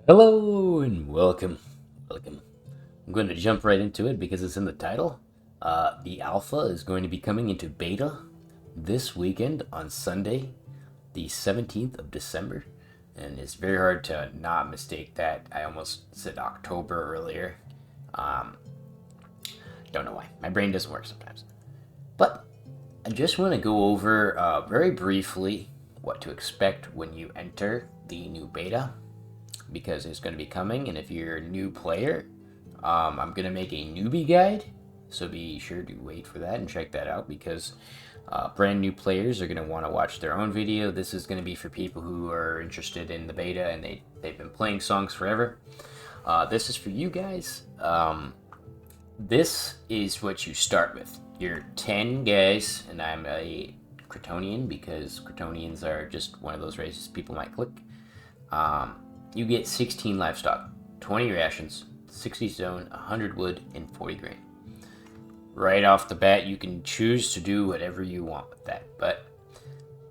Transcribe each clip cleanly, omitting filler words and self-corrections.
Hello and welcome. Welcome. I'm going to jump right into it because it's in the title. The alpha is going to be coming into beta this weekend on Sunday, the 17th of December. And it's very hard to not mistake that. I almost said October earlier. Um, don't know why. My brain doesn't work sometimes. But I just want to go over very briefly what to expect when you enter the new beta, because it's going to be coming. And if you're a new player, I'm going to make a newbie guide, so be sure to wait for that and check that out, because brand new players are going to want to watch their own video. This is going to be for people who are interested in the beta and they've been playing songs forever. This is for you guys. This is what you start with. You're 10 guys, and I'm a Kryptonian because Kryptonians are just one of those races people might click. You get 16 livestock, 20 rations, 60 stone, 100 wood, and 40 grain. Right off the bat, you can choose to do whatever you want with that. But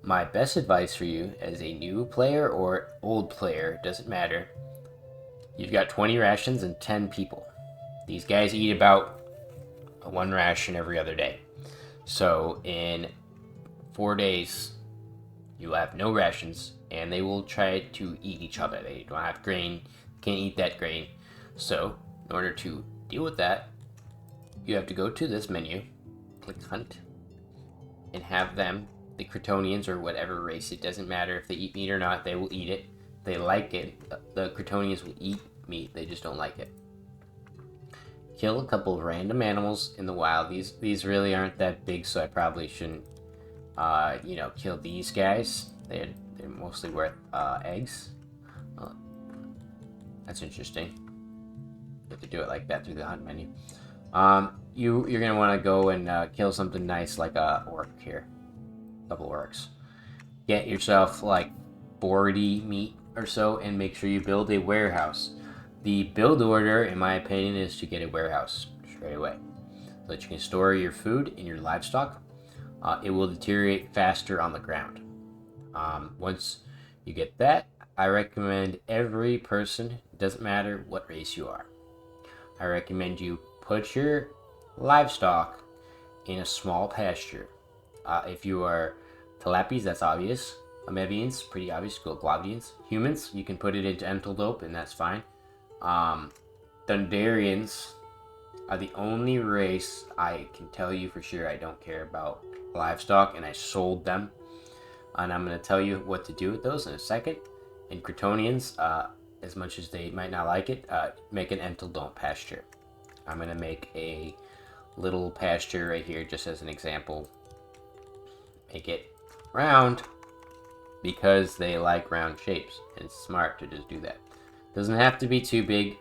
my best advice for you as a new player or old player, doesn't matter. You've got 20 rations and 10 people. These guys eat about one ration every other day. So in 4 days, you'll have no rations, and they will try to eat each other. They don't have grain, can't eat that grain. So in order to deal with that, you have to go to this menu, click hunt, and have them, the Kryptonians or whatever race, it doesn't matter if they eat meat or not, they will eat it. They like it. The Kryptonians will eat meat, they just don't like it. Kill a couple of random animals in the wild. These really aren't that big, so I probably shouldn't kill these guys. They're mostly worth eggs. That's interesting. You have to do it like that through the hunt menu. You're gonna want to go and kill something nice like a orc here. Couple orcs. Get yourself like 40 meat or so, and make sure you build a warehouse. The build order, in my opinion, is to get a warehouse straight away, so that you can store your food and your livestock. It will deteriorate faster on the ground. Once you get that, I recommend every person, doesn't matter what race you are, I recommend you put your livestock in a small pasture. If you are Tilapis, that's obvious. Amebians, pretty obvious. Globdians. Humans, you can put it into Enteldope, and that's fine. Dundarians are the only race I can tell you for sure I don't care about livestock, and I sold them. And I'm going to tell you what to do with those in a second. And Kryptonians, as much as they might not like it, make an Enteldope pasture. I'm going to make a little pasture right here just as an example. Make it round because they like round shapes, and it's smart to just do that. Doesn't have to be too big.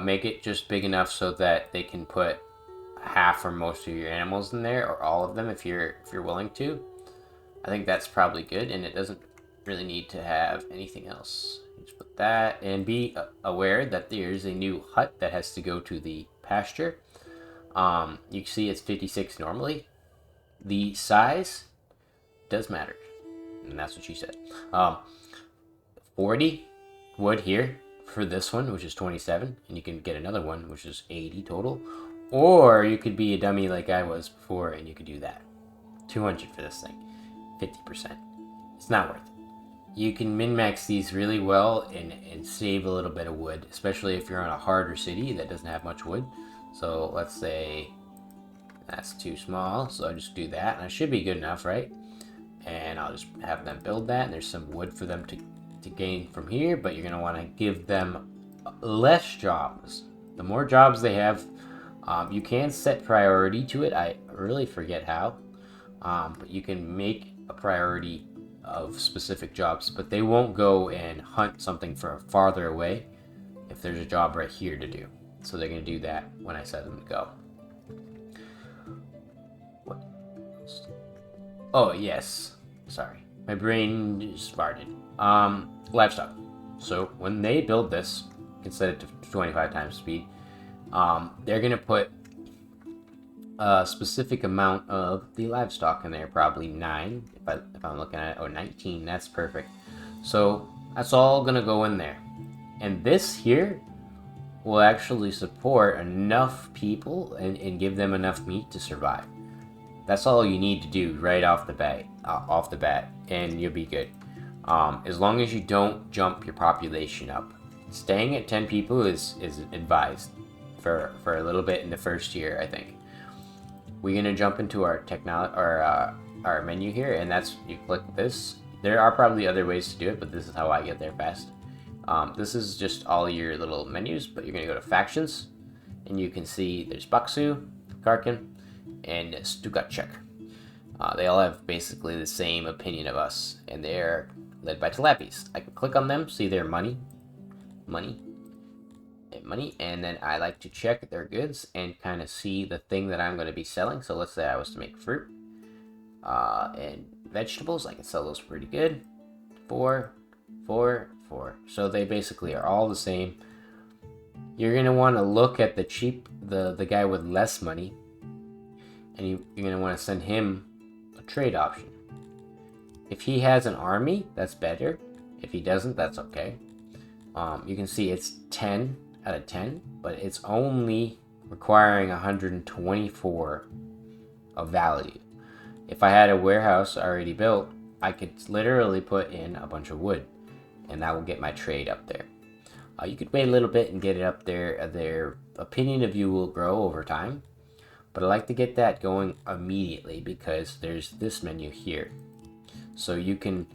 Make it just big enough so that they can put half or most of your animals in there, or all of them if you're willing to. I think that's probably good, and it doesn't really need to have anything else. Just put that, and be aware that there's a new hut that has to go to the pasture. You can see it's 56 normally. The size does matter, and that's what she said. 40 wood here for this one, which is 27, and you can get another one, which is 80 total. Or you could be a dummy like I was before, and you could do that. 200 for this thing. 50%. It's not worth it. You can min-max these really well and save a little bit of wood, especially if you're on a harder city that doesn't have much wood. So let's say that's too small, so I just do that, and it should be good enough, right? And I'll just have them build that, and there's some wood for them to gain from here, but you're going to want to give them less jobs. The more jobs they have, you can set priority to it. I really forget how, but you can make a priority of specific jobs, but they won't go and hunt something from farther away if there's a job right here to do. So they're going to do that when I set them to go. What? Oh, yes. Sorry. My brain just farted. Livestock. So when they build this, you can set it to 25 times speed. They're going to put a specific amount of the livestock in there, probably 9 if I'm looking at it, or 19. That's perfect. So that's all gonna go in there, and this here will actually support enough people and give them enough meat to survive. That's all you need to do right off the bat, and you'll be good. As long as you don't jump your population up. Staying at 10 people is advised for a little bit in the first year, I think. We're gonna jump into our our menu here, and that's, you click this. There are probably other ways to do it, but this is how I get there fast. This is just all your little menus, but you're gonna go to factions, and you can see there's Baksu, Karkin, and Stukacek. They all have basically the same opinion of us, and they're led by Talapis. I can click on them, see their money, and then I like to check their goods and kind of see the thing that I'm going to be selling. So let's say I was to make fruit and vegetables. I can sell those pretty good. 4, 4, 4. So they basically are all the same. You're going to want to look at the guy with less money, and you're going to want to send him a trade option. If he has an army, that's better. If he doesn't, that's okay. You can see it's 10 out of 10, but it's only requiring 124 of value. If I had a warehouse already built, I could literally put in a bunch of wood, and that will get my trade up there. You could wait a little bit and get it up there. Their opinion of you will grow over time, but I like to get that going immediately because there's this menu here. So you can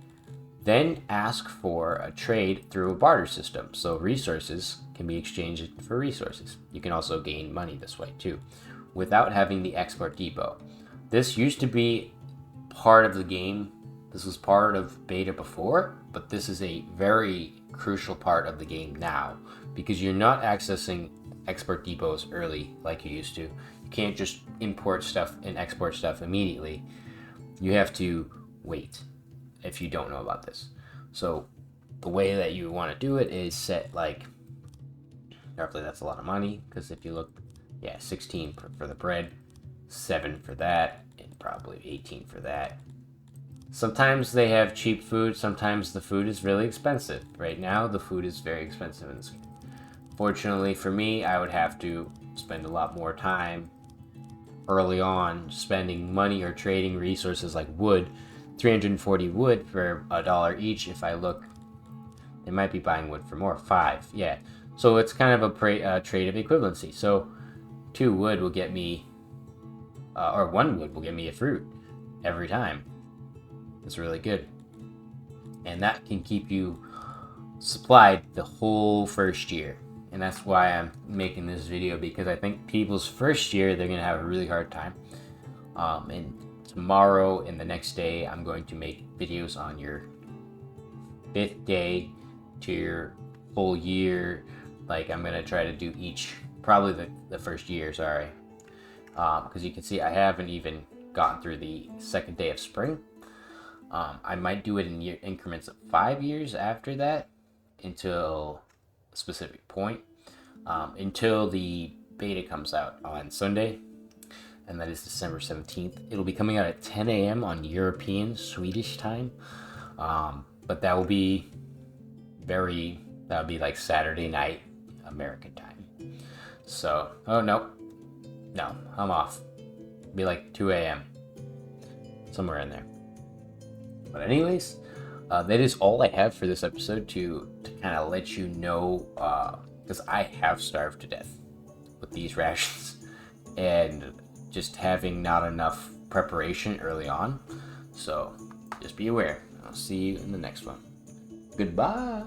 then ask for a trade through a barter system. So resources can be exchanged for resources. You can also gain money this way too, without having the export depot. This used to be part of the game. This was part of beta before, but this is a very crucial part of the game now because you're not accessing export depots early like you used to. You can't just import stuff and export stuff immediately. You have to wait if you don't know about this. So the way that you want to do it is set like, roughly that's a lot of money, because if you look, yeah, 16 for the bread, 7 for that, and probably 18 for that. Sometimes they have cheap food, sometimes the food is really expensive. Right now the food is very expensive in this game. Fortunately for me, I would have to spend a lot more time early on spending money or trading resources like wood. 340 wood for $1 each. If I look, they might be buying wood for more. 5, yeah. So it's kind of a trade of equivalency. So 2 wood will get me, or 1 wood will get me a fruit every time. It's really good, and that can keep you supplied the whole first year. And that's why I'm making this video, because I think people's first year, they're gonna have a really hard time. And tomorrow and the next day, I'm going to make videos on your 5th day to your full year. Like, I'm gonna try to do each, probably the first year, sorry. Because you can see I haven't even gotten through the 2nd day of spring. I might do it in increments of 5 years after that, until a specific point, until the beta comes out on Sunday, and that is December 17th. It'll be coming out at 10 a.m. on European Swedish time, but that will be like Saturday night American time. So, oh no, I'm off. It'll be like 2 a.m. somewhere in there. But anyways, that is all I have for this episode to kind of let you know, because I have starved to death with these rations and just having not enough preparation early on. So just be aware. I'll see you in the next one. Goodbye.